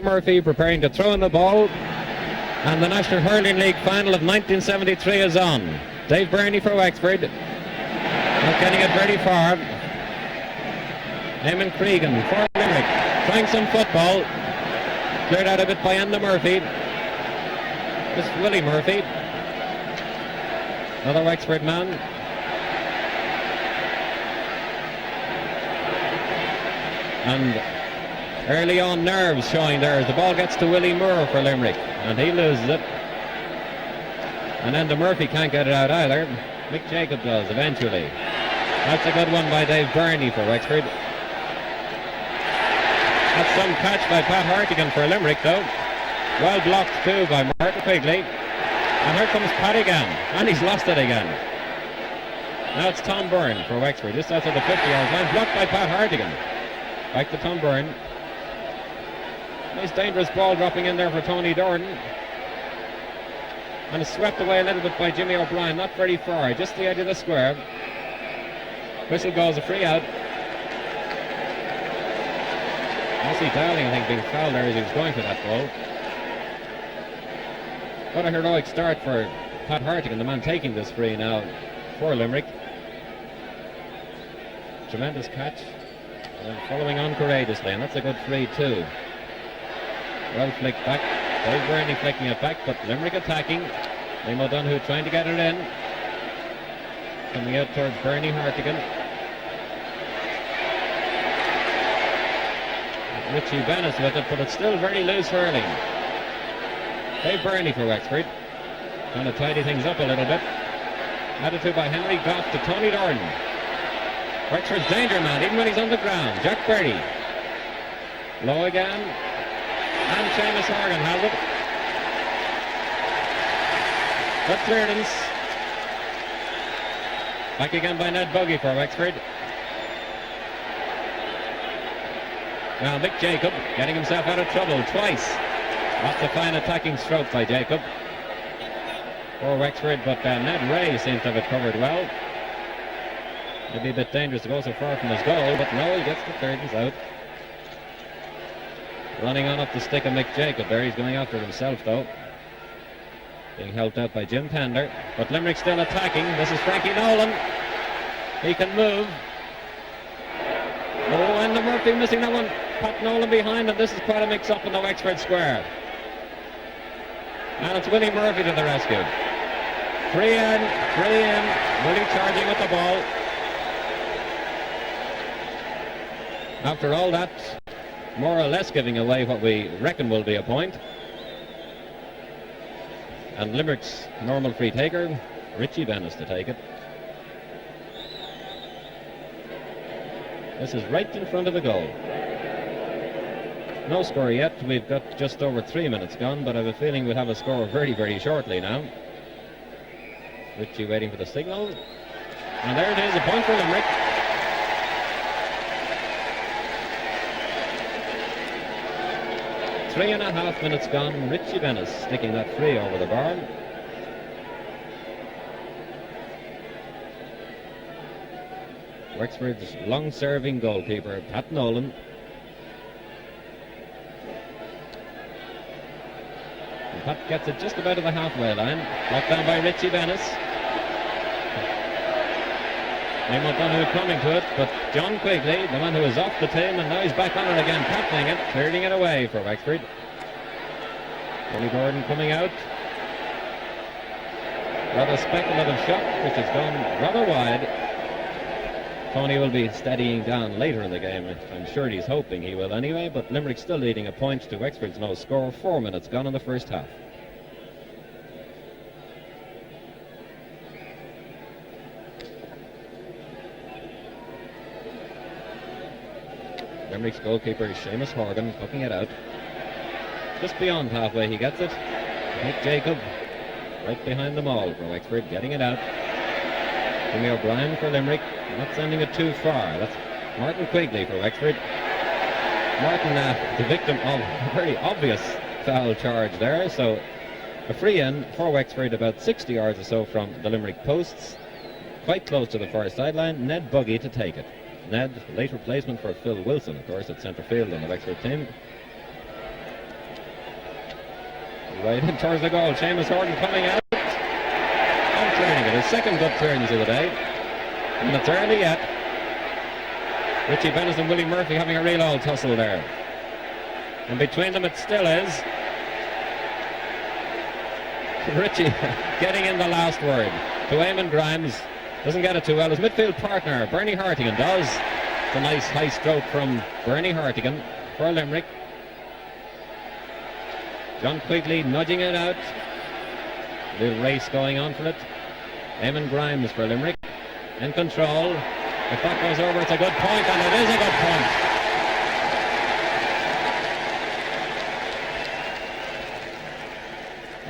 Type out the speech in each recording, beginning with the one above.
Murphy preparing to throw in the ball, and the National Hurling League final of 1973 is on. Dave Burney for Wexford, not getting it very far. Eamonn Cregan for Limerick, trying some football, cleared out a bit by Enda Murphy. This is Willie Murphy, another Wexford man. And early on nerves showing there as the ball gets to Willie Moore for Limerick, and he loses it. And Enda Murphy can't get it out either. Mick Jacob does eventually. That's a good one by Dave Burney for Wexford. That's some catch by Pat Hartigan for Limerick though. Well blocked too by Martin Quigley. And here comes Pat again, and he's lost it again. Now it's Tom Byrne for Wexford, just outside the 50-yard line, blocked by Pat Hartigan. Back to Tom Byrne. Nice dangerous ball dropping in there for Tony Doran. And it's swept away a little bit by Jimmy O'Brien, not very far, just the edge of the square. Whistle goes a free out. Mossie Dowling, I think, being fouled there as he was going for that ball. What a heroic start for Pat Hartigan, the man taking this free now for Limerick. Tremendous catch. And following on courageously, and that's a good free too. Well flicked back. Dave Burney flicking it back, but Limerick attacking. Liam O'Donoghue trying to get it in. Coming out towards Burney Hartigan. Richie Bennis with it, but it's still very loose hurling. Dave Burney for Wexford, trying to tidy things up a little bit. Added to by Henry Goff to Tony Doran. Wexford's danger man, even when he's on the ground. Jack Berry. Low again. And Seamus Horgan has it. Good clearance. Back again by Ned Buggy for Wexford. Now Mick Jacob getting himself out of trouble twice. Lots of fine attacking stroke by Jacob for Wexford, but Ned Rea seems to have it covered well. It'd be a bit dangerous to go so far from his goal, but no, he gets the clearance out. Running on up the stick of Mick Jacob there, he's going after it himself though. Being helped out by Jim Pender, but Limerick still attacking. This is Frankie Nolan. He can move. Oh, and the Murphy missing that one. Pat Nolan behind, and this is quite a mix-up in the Wexford square. And it's Willie Murphy to the rescue. Free in. Willie charging with the ball. After all that, more or less giving away what we reckon will be a point. And Limerick's normal free taker, Richie Bennis, to take it. This is right in front of the goal. No score yet. We've got just over 3 minutes gone, but I have a feeling we'll have a score very, very shortly now. Richie waiting for the signal. And there it is, a point for Limerick. Three and a half minutes gone. Richie Bennis sticking that free over the bar. Wexford's long-serving goalkeeper, Pat Nolan. And Pat gets it just about to the halfway line. Blocked down by Richie Bennis. Liam O'Donoghue coming to it, but John Quigley, the man who was off the team, and now he's back on it again, captaining it, clearing it away for Wexford. Tony Gordon coming out. Rather speculative shot, which has gone rather wide. Tony will be steadying down later in the game. I'm sure he's hoping he will anyway, but Limerick still leading a point to Wexford's no score. 4 minutes gone in the first half. Limerick's goalkeeper is Seamus Horgan, hooking it out. Just beyond halfway he gets it. Mick Jacob right behind them all for Wexford, getting it out. Jimmy O'Brien for Limerick, not sending it too far. That's Martin Quigley for Wexford. Martin, the victim of a very obvious foul charge there, so a free in for Wexford about 60 yards or so from the Limerick posts, quite close to the far sideline. Ned Buggy to take it. Ned, late replacement for Phil Wilson, of course, at centre field on the Wexford team. right in towards the goal. Seamus Horgan coming out and turning it. His second good turns of the day. And it's early yet. Richie Bennis and Willie Murphy having a real old tussle there. And between them it still is. Richie getting in the last word to Eamonn Grimes. Doesn't get it too well. His midfield partner, Bernie Hartigan, does. It's a nice high stroke from Bernie Hartigan for Limerick. John Quigley nudging it out. Little race going on for it. Eamonn Grimes for Limerick. In control. If that goes over, it's a good point, and it is a good point.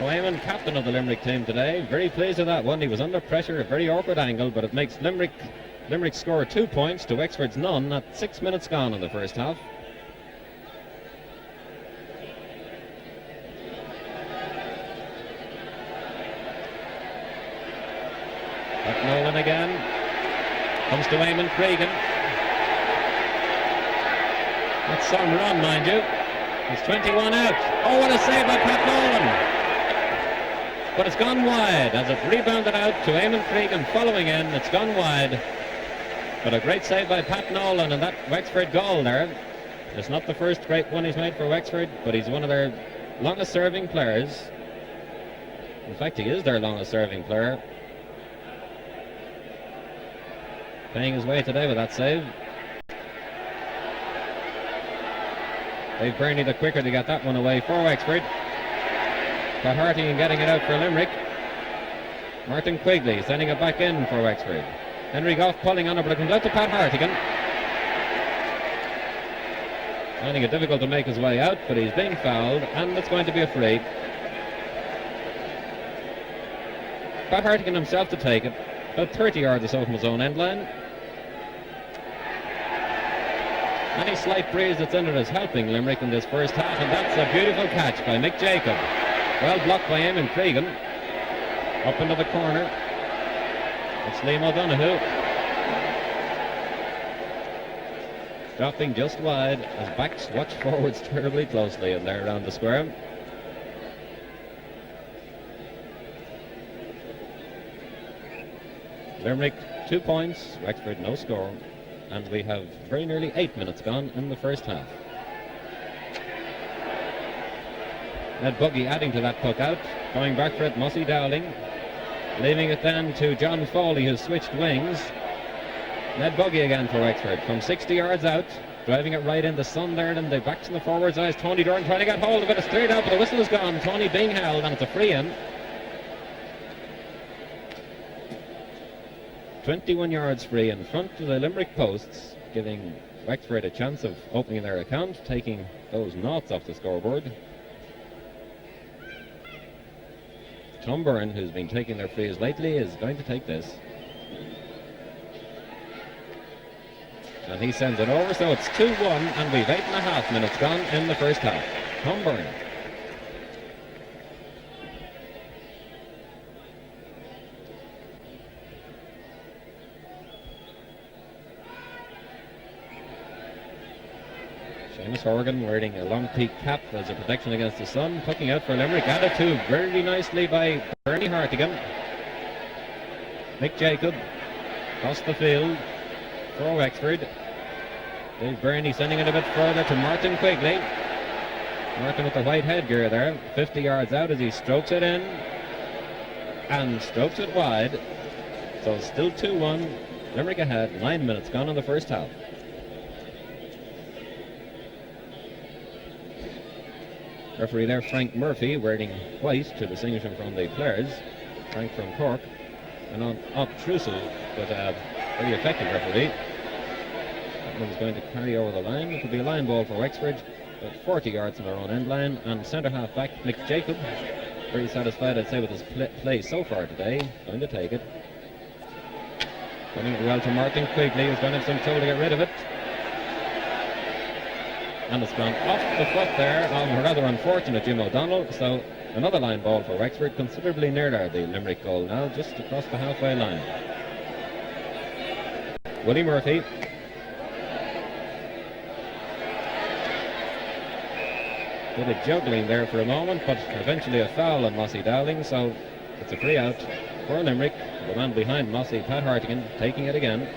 Oh, Eamonn, captain of the Limerick team today, very pleased with that one. He was under pressure, a very awkward angle, but it makes Limerick score 2 points to Wexford's none at 6 minutes gone in the first half. Frankie Nolan again. Comes to Eamonn Cregan. That's some run, mind you. He's 21 out. Oh, what a save by Pat Nolan. But it's gone wide as it rebounded out to Eamonn Cregan following in. It's gone wide. But a great save by Pat Nolan, and that Wexford goal there. It's not the first great one he's made for Wexford, but he's one of their longest serving players. In fact, he is their longest serving player. Paying his way today with that save. Dave Burney the quicker to get that one away for Wexford. Pat Hartigan getting it out for Limerick. Martin Quigley sending it back in for Wexford. Henry Goff pulling on it, but it comes out to Pat Hartigan. Finding it difficult to make his way out, but he's being fouled, and it's going to be a free. Pat Hartigan himself to take it, about 30 yards or so from his own end line. Any slight breeze that's in it is helping Limerick in this first half, and that's a beautiful catch by Mick Jacob. Well blocked by Eamonn Cregan. Up into the corner. It's Liam O'Donoghue. Dropping just wide as backs watch forwards terribly closely in there around the square. Limerick 2 points, Wexford no score, and we have very nearly 8 minutes gone in the first half. Ned Buggy adding to that puck out, going back for it, Mossie Dowling, leaving it then to John Foley, who's switched wings. Ned Buggy again for Wexford, from 60 yards out, driving it right in the sun there, and the backs in the forwards' eyes. Tony Doran trying to get hold of it, it's cleared out, but the whistle is gone. Tony being held, and it's a free in. 21 yards free in front of the Limerick posts, giving Wexford a chance of opening their account, taking those knots off the scoreboard. Tom Byrne, who's been taking their frees lately, is going to take this. And he sends it over, so it's 2-1, and we've 8.5 minutes gone in the first half. Tom Byrne. Seamus Horgan wearing a long peak cap as a protection against the sun, tucking out for Limerick, added to very nicely by Bernie Hartigan. Mick Jacob across the field for Wexford. Dave Burney sending it a bit further to Martin Quigley. Martin with the white headgear there, 50 yards out as he strokes it in and strokes it wide. So still 2-1, Limerick ahead, 9 minutes gone in the first half. Referee there, Frank Murphy, wearing white to distinguish him from the players. Frank from Cork, and unobtrusive, but very effective referee. That one's going to carry over the line. It will be a line ball for Wexford, about 40 yards from their own end line, and centre half back Mick Jacob, very satisfied, I'd say, with his play so far today. Going to take it. Coming well to Martin Quigley, who's going to have some trouble to get rid of it. And it's gone off the foot there of a rather unfortunate Jim O'Donnell. So another line ball for Wexford, considerably nearer the Limerick goal now, just across the halfway line. Willie Murphy. Bit of juggling there for a moment, but eventually a foul on Mossie Dowling, so it's a free out for Limerick. The man behind Mossie, Pat Hartigan, taking it again.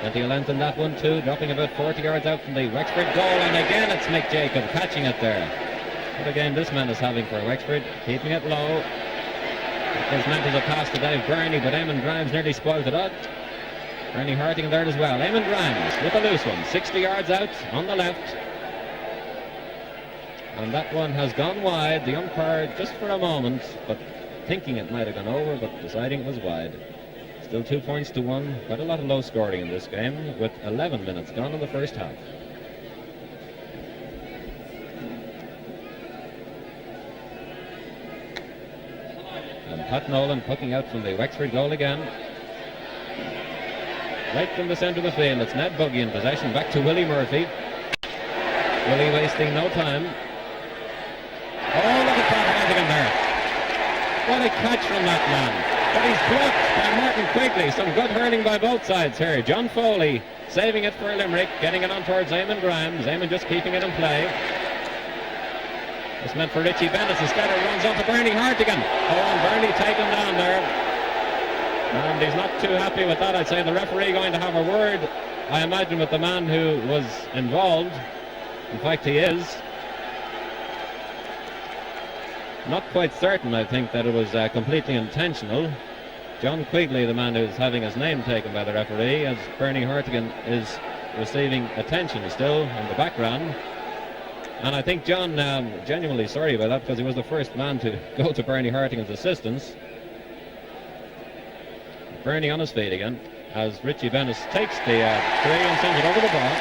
Plenty of length in that one too, dropping about 40 yards out from the Wexford goal, and again it's Mick Jacob catching it there. What a game this man is having for Wexford, keeping it low. It was meant as a pass to Dave Burney, but Eamonn Grimes nearly spoiled it out. Bernie Hartigan there as well. Eamonn Grimes with a loose one, 60 yards out on the left. And that one has gone wide. The umpire just for a moment, but thinking it might have gone over, but deciding it was wide. Still 2 points to 1. Quite a lot of low scoring in this game, with 11 minutes gone in the first half. And Pat Nolan pucking out from the Wexford goal again. Right from the centre of the field, it's Ned Buggy in possession, back to Willie Murphy. Willie wasting no time. Oh, look at Pat Hartigan there. What a catch from that man. But he's blocked by Martin Quigley. Some good hurling by both sides here. John Foley saving it for Limerick, getting it on towards Eamonn Grimes. Eamonn just keeping it in play. It's meant for Richie Bennis. Instead it runs off to Bernie Hartigan. Oh, and Bernie taken down there. And he's not too happy with that. I'd say the referee going to have a word, I imagine, with the man who was involved. In fact, he is. Not quite certain, I think, that it was completely intentional. John Quigley, the man who's having his name taken by the referee, as Bernie Hartigan is receiving attention still in the background. And I think John genuinely sorry about that, because he was the first man to go to Bernie Hartigan's assistance. Bernie on his feet again, as Richie Bennis takes the three and sends it over the bar.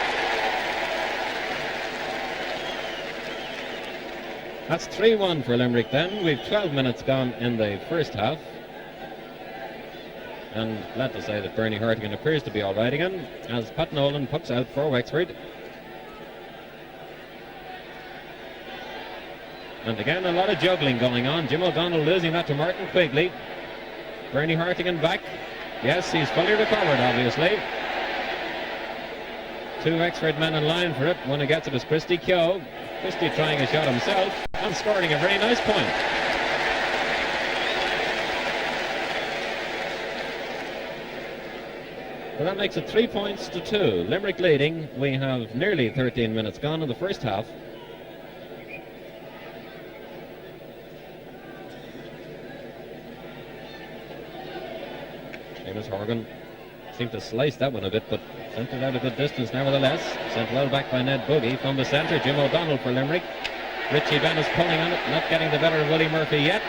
That's 3-1 for Limerick then. We've 12 minutes gone in the first half. And glad to say that Bernie Hartigan appears to be all right again, as Pat Nolan pucks out for Wexford. And again, a lot of juggling going on. Jim O'Donnell losing that to Martin Quigley. Bernie Hartigan back. Yes, he's fully recovered, obviously. Two Wexford men in line for it. One who gets it is Christy Keogh. Christy trying a shot himself and scoring a very nice point. Well, that makes it 3 points to 2. Limerick leading. We have nearly 13 minutes gone in the first half. Seamus Horgan seemed to slice that one a bit, but sent it out a good distance nevertheless. Sent well back by Ned Buggy from the centre. Jim O'Donnell for Limerick. Richie Bennis pulling on it, not getting the better of Willie Murphy yet.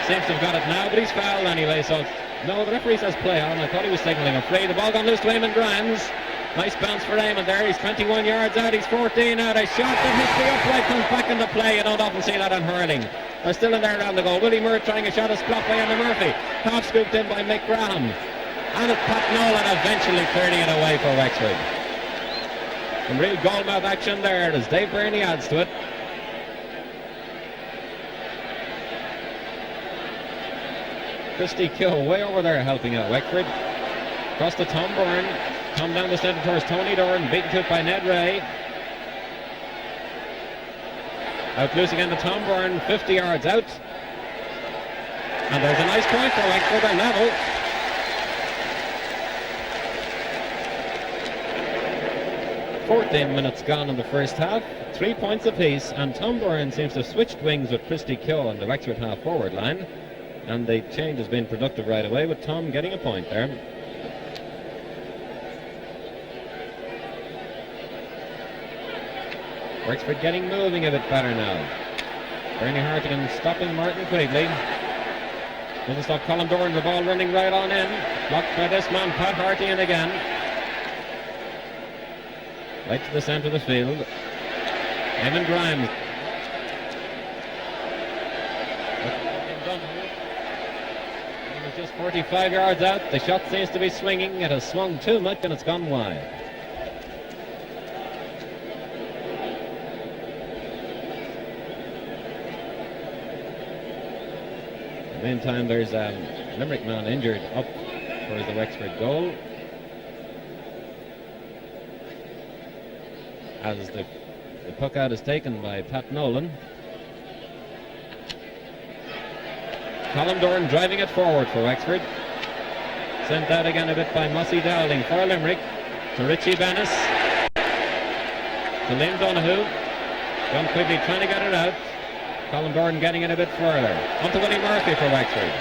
Seems to have got it now, but he's fouled anyway, so no, the referee says play on. I thought he was signalling a free. The ball gone loose to Eamonn Grimes. Nice bounce for Eamonn there. He's 21 yards out. He's 14 out. A shot that hits the upright, comes back into play. You don't often see that in hurling. They're still in there around the goal. Willie Moore trying a shot is blocked by Eamonn Murphy. Half scooped in by Mick Graham. And it's Pat Nolan eventually clearing it away for Wexford. Some real goalmouth action there as Dave Burney adds to it. Christy Keogh way over there helping out Wexford. Across to Tom Byrne. Tom down the centre towards Tony Doran, beaten to it by Ned Rea. Out loose again to Tom Byrne, 50 yards out. And there's a nice point for Wexford, they're level. Minutes gone in the first half, 3 points apiece, and Tom Byrne seems to have switched wings with Christy Keogh on the Wexford half forward line, and the change has been productive right away with Tom getting a point there. Wexford getting moving a bit better now. Bernie Hartigan stopping Martin Quigley. Doesn't stop Colin Doran, the ball running right on in. Blocked by this man, Pat Hartigan again. Right to the centre of the field. Eamonn Grimes. He was just 45 yards out. The shot seems to be swinging. It has swung too much and it's gone wide. In the meantime, there's a Limerick man injured up towards the Wexford goal. As the The puck out is taken by Pat Nolan. Colin Doran driving it forward for Wexford. Sent out again a bit by Mossie Dowling for Limerick. To Richie Bennis. To Liam Donoghue. John Quigley trying to get it out. Colin Doran getting it a bit further. On to Willie Murphy for Wexford.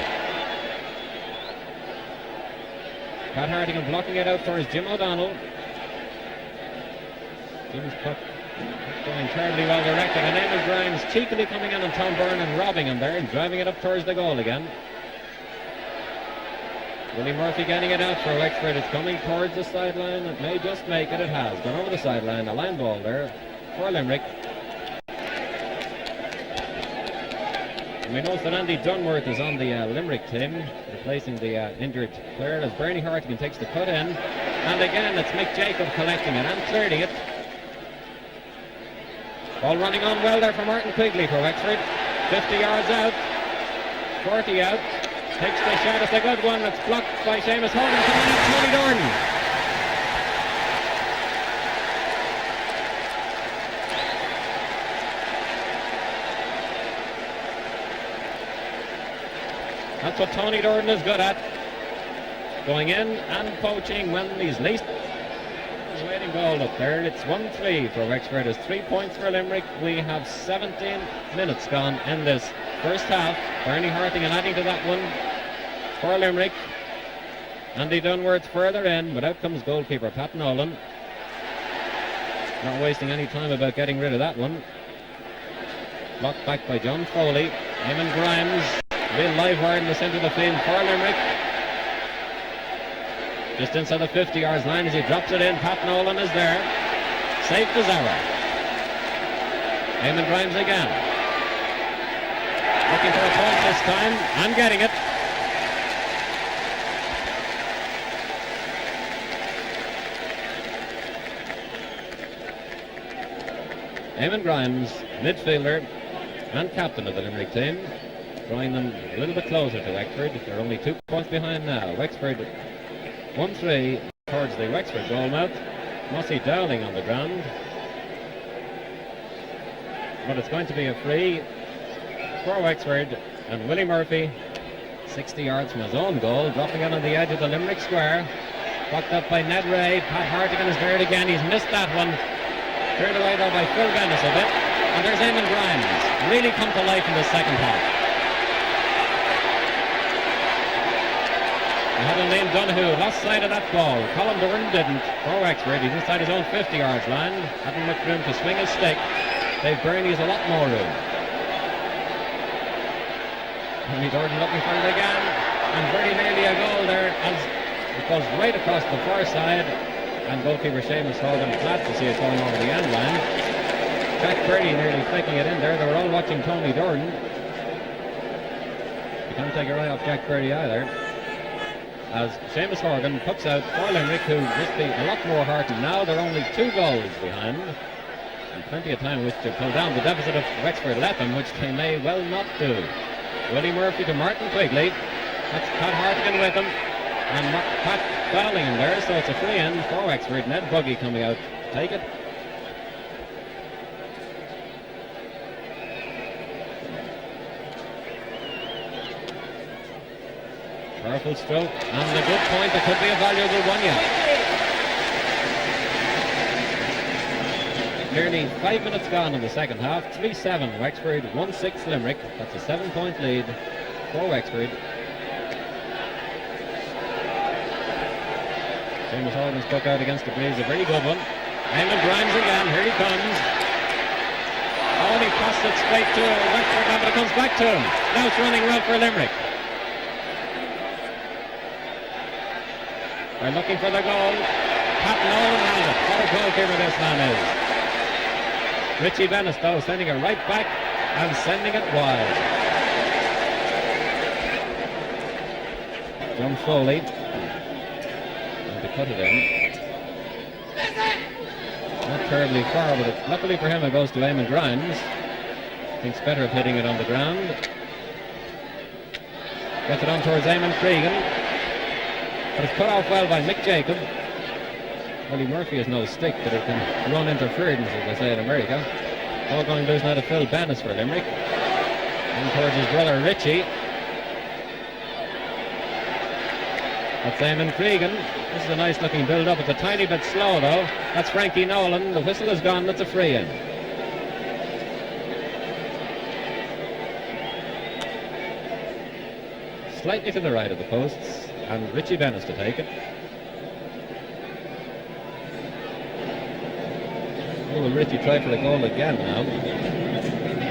Pat Hartigan blocking it out towards Jim O'Donnell. Jim's puck going terribly well directed, and Eamonn Grimes cheekily coming in on Tom Byrne and robbing him there and driving it up towards the goal again. Willie Murphy getting it out for Wexford. It's coming towards the sideline. It may just make it. It has gone over the sideline. A line ball there for Limerick. And we notice that Andy Dunworth is on the Limerick team, replacing the injured player as Bernie Hartigan takes the cut in. And again, it's Mick Jacob collecting it and clearing it. Ball running on well there for Martin Quigley for Wexford. 50 yards out, 40 out. Takes the shot, it's a good one. It's blocked by Seamus Horgan. Coming out, Tony Doran. That's what Tony Doran is good at. Going in and poaching when he's least. He's waiting goal up there. It's 1-3 for Wexford. It's 3 points for Limerick. We have 17 minutes gone in this first half. Bernie Hartigan adding to that one for Limerick. Andy Dunworth further in, but out comes goalkeeper Pat Nolan. Not wasting any time about getting rid of that one. Blocked back by John Foley. Eamonn Grimes. Real live wire in the centre of the field for Limerick. Just inside the 50 yards line as he drops it in. Pat Nolan is there. Safe as ever. Eamonn Grimes again. Looking for a point this time and getting it. Eamonn Grimes, midfielder and captain of the Limerick team, drawing them a little bit closer to Wexford. They're only 2 points behind now. Wexford 1-3 towards the Wexford goal mouth. Mossie Dowling on the ground. But it's going to be a free for Wexford, and Willie Murphy, 60 yards from his own goal, dropping it on the edge of the Limerick square. Blocked up by Ned Rea. Pat Hartigan is there again. He's missed that one. Cleared away though by Phil Bennis a bit. And there's Eamonn Grimes. Really come to life in the second half. We had a Liam Donoghue lost sight of that ball. Colin Doran didn't for Wexford. He's inside his own 50 yards line. Hadn't much room to swing his stick. Dave Burney's a lot more room. Tony Doran looking for it again. And very nearly a goal there as it goes right across the far side. And goalkeeper Seamus Horgan glad to see it going over the end line. Jack Brady nearly flicking it in there. They were all watching Tony Doran. You can't take your eye off Jack Brady either. As Seamus Horgan puts out for Limerick, who must be a lot more heartened now. They're only 2 goals behind. And plenty of time in which to pull down the deficit if Wexford let them, which they may well not do. Willie Murphy to Martin Quigley. That's Pat Hartigan with him. And Pat Dowling in there, so it's a free in for Wexford. Ned Buggy coming out to take it. Powerful stroke, and a good point. That could be a valuable one yet. Nearly 5 minutes gone in the second half. 3-7 Wexford, 1-6 Limerick. That's a 7-point lead for Wexford. Seamus Horgan's puck out against the breeze, a very good one. Eamonn Grimes again, here he comes. Oh, and he passes it straight to Wexford, but it comes back to him. Now it's running well for Limerick. They're looking for the goal. Pat Nolan has it. What a goalkeeper this man is. Richie Bennis, though, sending it right back and sending it wide. John Foley. To cut it in. Not terribly far, but luckily for him it goes to Eamonn Grimes. Thinks better of hitting it on the ground. Gets it on towards Eamonn Cregan. But it's cut off well by Mick Jacob. Willie Murphy has no stick, but it can run interference, as they say in America. All going loose now to Phil Bennis for Limerick. In towards his brother Richie. That's Eamonn Cregan. This is a nice looking build up. It's a tiny bit slow though. That's Frankie Nolan. The whistle is gone. That's a free in. Slightly to the right of the posts, and Richie Bennis to take it. Oh, will Richie try for a goal again now?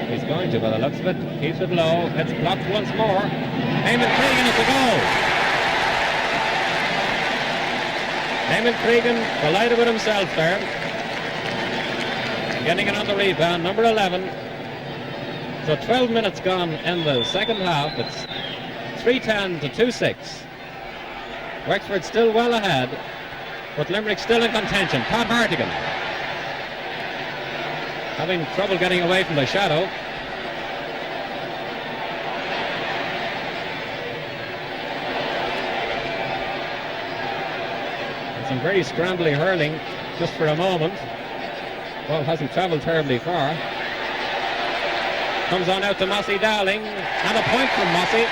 He's going to by the looks of it. Keeps it low. It's blocked once more. Eamonn Cregan at the goal. Eamonn Cregan delighted with himself there. Getting it on the rebound, number 11. So 12 minutes gone in the second half. It's 3-10 to 2-6. Wexford still well ahead, but Limerick still in contention. Pat Hartigan having trouble getting away from the shadow. And some very scrambly hurling just for a moment. Ball hasn't travelled terribly far. Comes on out to Mossie Dowling, and a point from Mossie.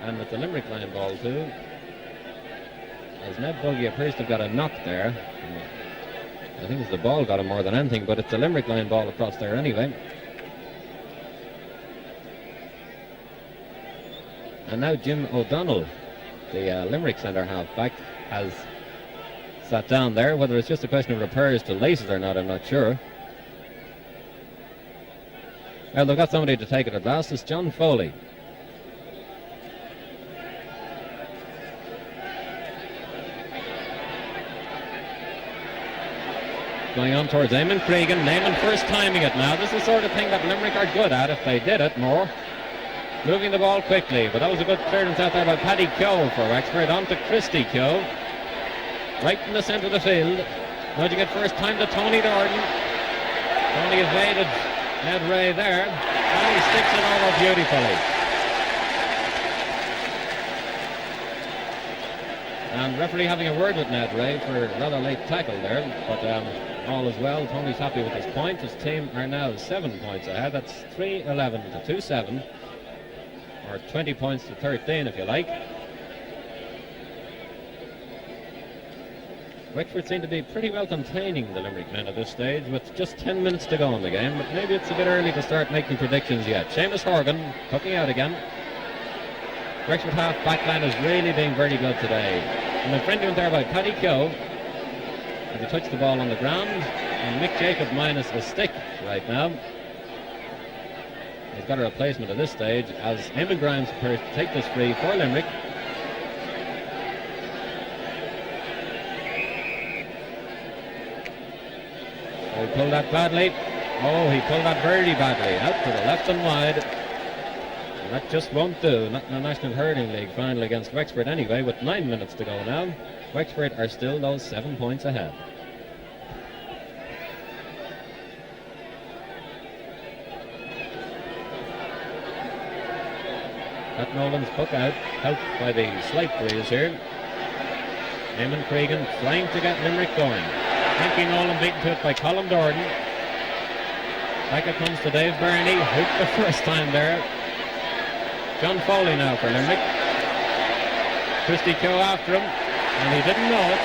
And it's a Limerick line ball too, as Ned Buggy appears to have got a knock there. I think it's the ball got him more than anything, but it's a Limerick line ball across there anyway. And now Jim O'Donnell, the Limerick centre half-back, has sat down there. Whether it's just a question of repairs to laces or not, I'm not sure. Well, they've got somebody to take it at last. It's John Foley. Going on towards Eamonn Cregan. Eamonn first timing it now. This is the sort of thing that Limerick are good at if they did it more. Moving the ball quickly, but that was a good clearance out there by Paddy Keogh for Wexford. On to Christy Keogh. Right in the centre of the field. Nudging it first time to Tony Doran. Tony evaded Ned Rea there. And he sticks it over beautifully. And referee having a word with Ned Rea for a rather late tackle there, but all is well. Tony's happy with his point. His team are now 7 points ahead. That's 3-11 to 2-7, or 20 points to 13 if you like. Wexford seem to be pretty well containing the Limerick men at this stage with just 10 minutes to go in the game, but maybe it's a bit early to start making predictions yet. Seamus Horgan cooking out again. Wexford half backline is really being very good today. And a friendly one there by Paddy Keogh. And he touched the ball on the ground. And Mick Jacob minus a stick right now. He's got a replacement at this stage as Eamonn Grimes prepares to take this free for Limerick. Oh, he pulled that badly. Oh, he pulled that very badly. Out to the left and wide. And that just won't do. Not in the National Hurling League final against Wexford anyway, with 9 minutes to go now. Wexford are still those 7 points ahead. Pat Nolan's puck out, helped by the slight breeze here. Eamonn Cregan trying to get Limerick going. Frankie Nolan beaten to it by Colm Doran. Back it comes to Dave Burney, hooked the first time there. John Foley now for Limerick. Christy Keogh after him, and he didn't know it.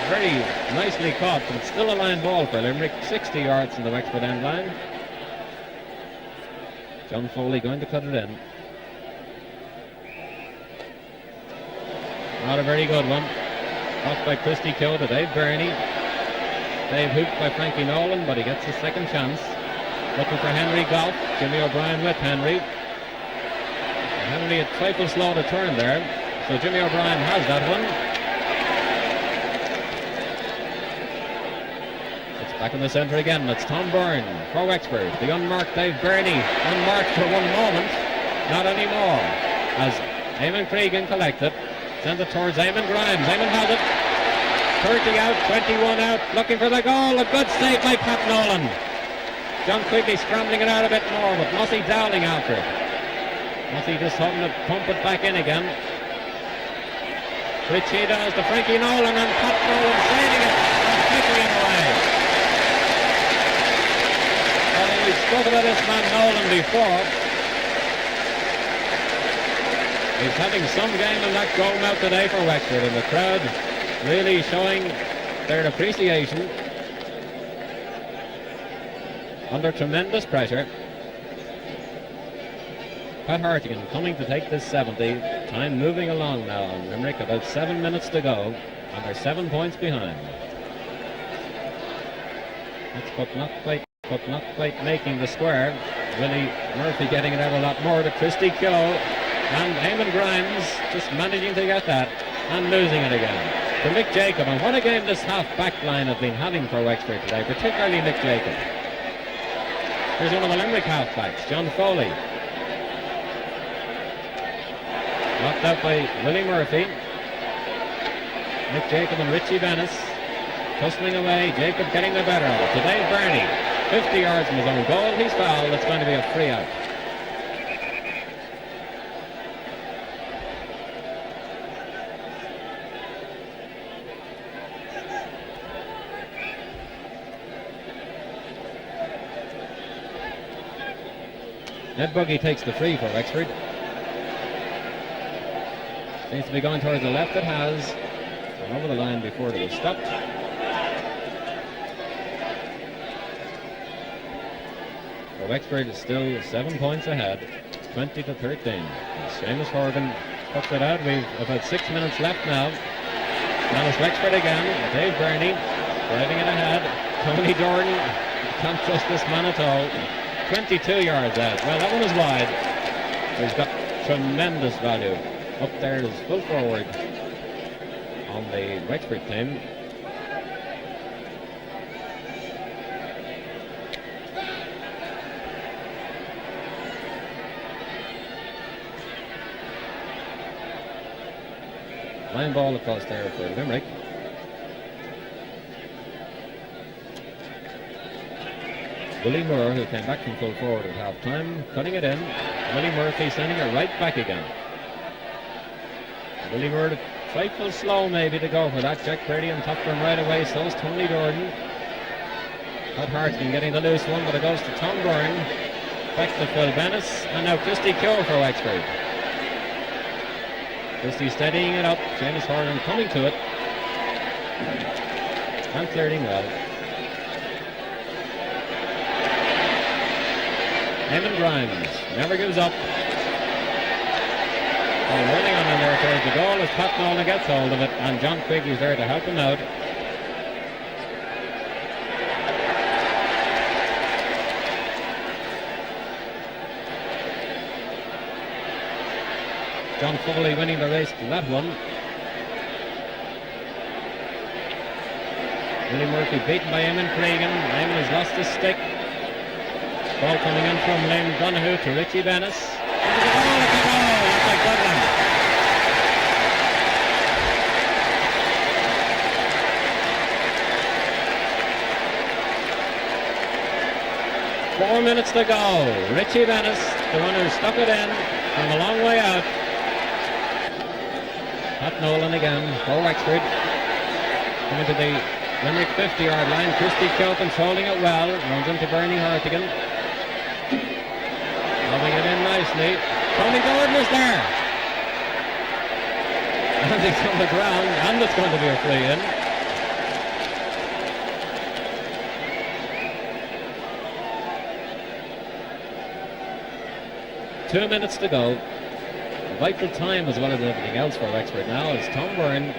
Very nicely caught, but it's still a line ball for Limerick. 60 yards in the Wexford end line. John Foley going to cut it in. Not a very good one. Off by Christy Keogh to Dave Burney. Dave hooped by Frankie Nolan, but he gets his second chance. Looking for Henry Golf. Jimmy O'Brien with Henry. Henry a trifle slow to turn there, so Jimmy O'Brien has that one. It's back in the centre again. It's Tom Byrne for Wexford. The unmarked Dave Burney, unmarked for one moment, not anymore. As Eamonn Cregan collected, sends it towards Eamonn Grimes. Eamonn has it. 30 out, 21 out, looking for the goal. A good save by Pat Nolan. John Quigley scrambling it out a bit more, but Mossie Dowling after it. Mossie just hoping to pump it back in again. Richie does to Frankie Nolan, and Pat Nolan saving it and kicking it away. Well, we spoke about this man Nolan before. He's having some game in that goal now today for Wexford, and the crowd really showing their appreciation under tremendous pressure. Pat Hartigan coming to take this 70. Time moving along now on Limerick. About 7 minutes to go, and they're 7 points behind. That's but not quite making the square. Willie Murphy getting it out a lot more to Christy Keogh, and Eamonn Grimes just managing to get that and losing it again to Mick Jacob. And what a game this half-back line have been having for Wexford today, particularly Mick Jacob. Here's one of the Limerick half-backs, John Foley. Knocked out by Willie Murphy. Mick Jacob and Richie Bennis tussling away. Jacob getting the better of it. To Dave Burney, 50 yards from his own goal. He's fouled. It's going to be a free out. Ned Buggy takes the free for Wexford. Seems to be going towards the left. It has. And over the line before it was stopped. Well, Wexford is still 7 points ahead, 20-13. And Seamus Horgan puts it out. We've about 6 minutes left now. Now it's Wexford again. Dave Burney driving it ahead. Tony Doran can't trust this man at all. 22 yards out. Well, that one is wide. He's got tremendous value. Up there is full forward on the Wexford team. Line ball across there for Limerick. Willie Moore, who came back from full forward at half time, cutting it in. Willie Murphy sending it right back again. Willie Moore a trifle slow maybe to go for that. Jack Brady on top of him right away, so is Tony Doran. Pat Hartigan getting the loose one, but it goes to Tom Byrne. Back to Phil Bennis, and now Christy Keogh for Wexford. Christy steadying it up. Seamus Horgan coming to it. And flirting well. Eamonn Grimes never gives up. Running on in there towards the goal as Pat Nolan gets hold of it, and John Quigley's there to help him out. John Foley winning the race to that one. Willie Murphy beaten by Eamonn Cregan. Eamonn has lost his stick. Ball coming in from Liam Donahue to Richie Bennis. That's a good one. 4 minutes to go. Richie Bennis, the one who stuck it in from a long way out. Pat Nolan again for Wexford. Coming to the Limerick 50-yard line. Christy Keogh controlling it well. Runs into Bernie Hartigan. Lobbing it in nicely. Tony Gordon is there. And it's on the ground, and it's going to be a free in. Two minutes to go. Vital time as well as everything else for Wexford now as Tom Byrne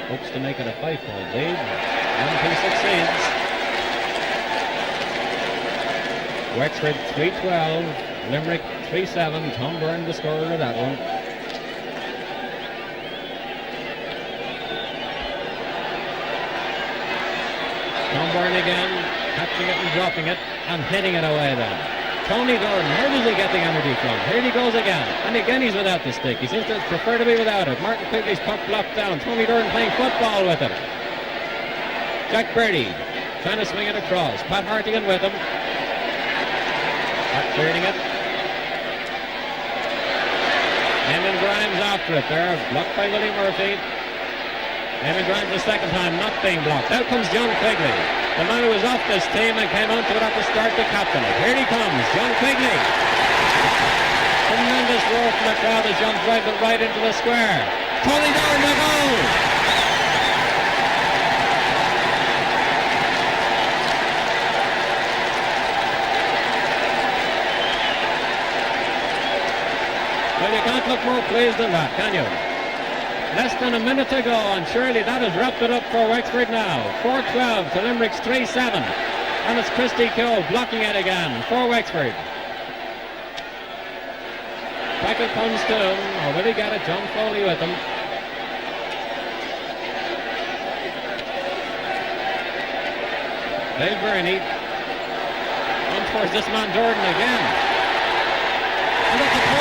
hopes to make it a 5-point lead, and he succeeds. Wexford 3-12, Limerick 3-7. Tom Byrne the scorer of that one. Tom Byrne again, catching it and dropping it and hitting it away then. Tony Doran, where does he get the energy from? Here he goes again. And again he's without the stick. He seems to prefer to be without it. Martin Quigley's puck blocked down. Tony Doran playing football with it. Jack Brady trying to swing it across. Pat Hartigan with him. Pat clearing it. after it there, blocked by Willie Murphy. Eamonn Grimes the second time, not being blocked. Out comes John Quigley, the man who was off this team and came onto it at the start, the captain. Here he comes, John Quigley. Tremendous roar from the crowd as John drives it right into the square. Tony Doran the goal! Well, you can't look more pleased than that, can you? Less than a minute to go, and surely that has wrapped it up for Wexford now. 4-12 to Limerick's 3-7. And it's Christy Keogh blocking it again for Wexford. Tackle comes to him, or will he get it? John Foley with him. Dave Burney. On towards this man Doran again. And that's a